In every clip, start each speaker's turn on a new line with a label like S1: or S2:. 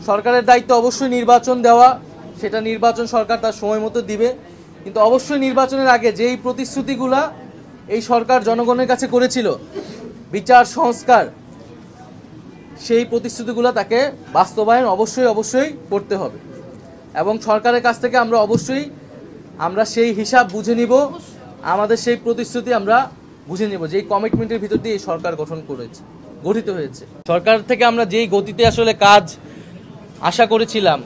S1: সরকারের দায়িত্ব অবশ্যই নির্বাচন দেওয়া, সেটা নির্বাচন সরকার তার সময় মতো দিবে, কিন্তু অবশ্যই নির্বাচনের আগে যেই প্রতিশ্রুতিগুলা এই সরকার জনগণের কাছে করেছিল, বিচার সংস্কার, সেই প্রতিশ্রুতিগুলো তাকে বাস্তবায়ন অবশ্যই করতে হবে। এবং সরকারের কাছ থেকে আমরা সেই হিসাব বুঝে নিব, আমাদের সেই প্রতিশ্রুতি আমরা বুঝে নিব, যেই কমিটমেন্টের ভিতর দিয়ে এই সরকার গঠিত হয়েছে। সরকার থেকে আমরা যেই গতিতে আসলে কাজ আশা করেছিলাম,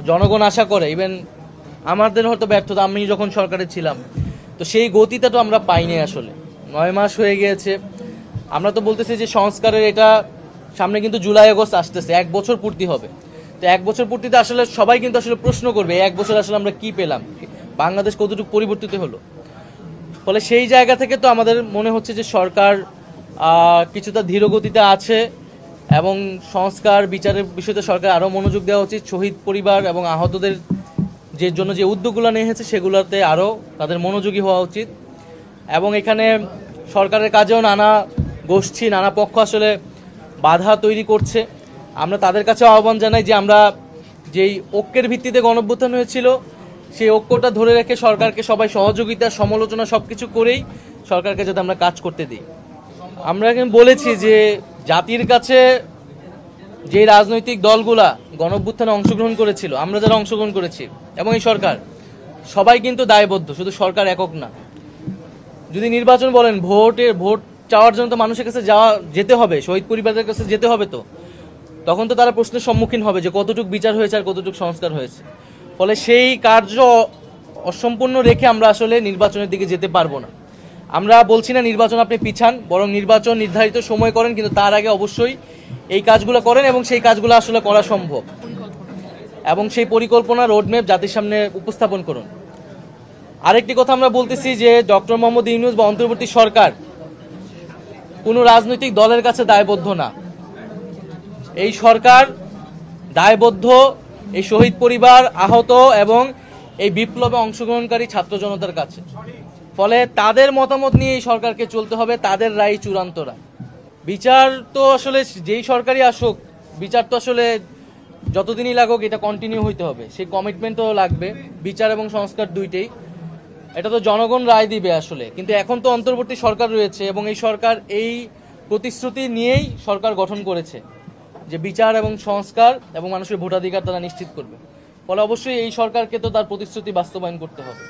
S1: জনগণ আশা করে, ইভেন আমাদের হয়তো ব্যর্থতা, আমি যখন সরকারে ছিলাম, তো সেই গতিটা তো আমরা পাইনি। আসলে 9 মাস হয়ে গিয়েছে। আমরা তো বলতেছি যে সংস্কারের এটা সামনে কিন্তু জুলাই আগস্ট আসতেছে, 1 বছর পূর্তি হবে। তো 1 বছর পূর্তিতে আসলে সবাই কিন্তু আসলে প্রশ্ন করবে, 1 বছর আসলে আমরা কি পেলাম, বাংলাদেশ কতটুকু পরিবর্তিত হলো। ফলে সেই জায়গা থেকে তো আমাদের মনে হচ্ছে যে সরকার কিছুটা ধীরগতিতে আছে এবং সংস্কার বিচারের বিষয়তে সরকার আরও মনোযোগ দেওয়া উচিত। শহীদ পরিবার এবং আহতদের জন্য যে উদ্যোগগুলো নিয়েছে সেগুলোতে আরও তাদের মনোযোগী হওয়া উচিত। এবং এখানে সরকারের কাজেও নানা গোষ্ঠী, নানা পক্ষ আসলে বাধা তৈরি করছে। আমরা তাদের কাছে আহ্বান জানাই যে আমরা যেই ঐক্যের ভিত্তিতে গণঅভ্যুত্থান হয়েছিল, সেই ঐক্যটা ধরে রেখে সরকারকে সবাই সহযোগিতা, সমালোচনা সবকিছু করেই সরকারকে যাতে আমরা কাজ করতে দিই। আমরা এখন বলেছি যে জাতির কাছে যে রাজনৈতিক দলগুলা গণঅভ্যুত্থানে অংশগ্রহণ করেছিল, আমরা যারা অংশগ্রহণ করেছি এবং এই সরকার, সবাই কিন্তু দায়বদ্ধ, শুধু সরকার একক না। যদি নির্বাচন বলেন, ভোট চাওয়ার জন্য তো মানুষের কাছে যেতে হবে, শহীদ পরিবারের কাছে যেতে হবে, তো তখন তো তারা প্রশ্নের সম্মুখীন হবে যে কতটুকু বিচার হয়েছে আর কতটুকু সংস্কার হয়েছে। ফলে সেই কার্য অসম্পূর্ণ রেখে আমরা আসলে নির্বাচনের দিকে যেতে পারবো না। আমরা বলছি না নির্বাচন আপনি পিছান, বরং নির্বাচন নির্ধারিত সময় করেন, কিন্তু তার আগে অবশ্যই এই কাজগুলো করেন এবং সেই কাজগুলো আসলে করা সম্ভব, এবং সেই পরিকল্পনা রোডম্যাপ জাতির সামনে উপস্থাপন করুন। আরেকটি কথা আমরা বলতেছি যে ডক্টর মোহাম্মদ ইউনূস বা অন্তর্বর্তী সরকার কোনো রাজনৈতিক দলের কাছে দায়বদ্ধ না। এই সরকার দায়বদ্ধ এই শহীদ পরিবার, আহত এবং এই বিপ্লবে অংশগ্রহণকারী ছাত্র জনতার কাছে। ফলে তাদের মতামত নিয়ে এই সরকারকে চলতে হবে, তাদের রায় চূড়ান্ত রায়। বিচার তো আসলে যেই সরকারই আসুক, বিচার তো আসলে যতদিনই লাগুক এটা কন্টিনিউ হইতে হবে, সেই কমিটমেন্টও লাগবে, বিচার এবং সংস্কার দুইটাই। এটা তো জনগণ রায় দিবে আসলে। কিন্তু এখন তো অন্তর্বর্তী সরকার রয়েছে এবং এই সরকার এই প্রতিশ্রুতি নিয়েই সরকার গঠন করেছে যে বিচার এবং সংস্কার এবং মানুষের ভোটাধিকার তারা নিশ্চিত করবে। ফলে অবশ্যই এই সরকারকে তো তার প্রতিশ্রুতি বাস্তবায়ন করতে হবে।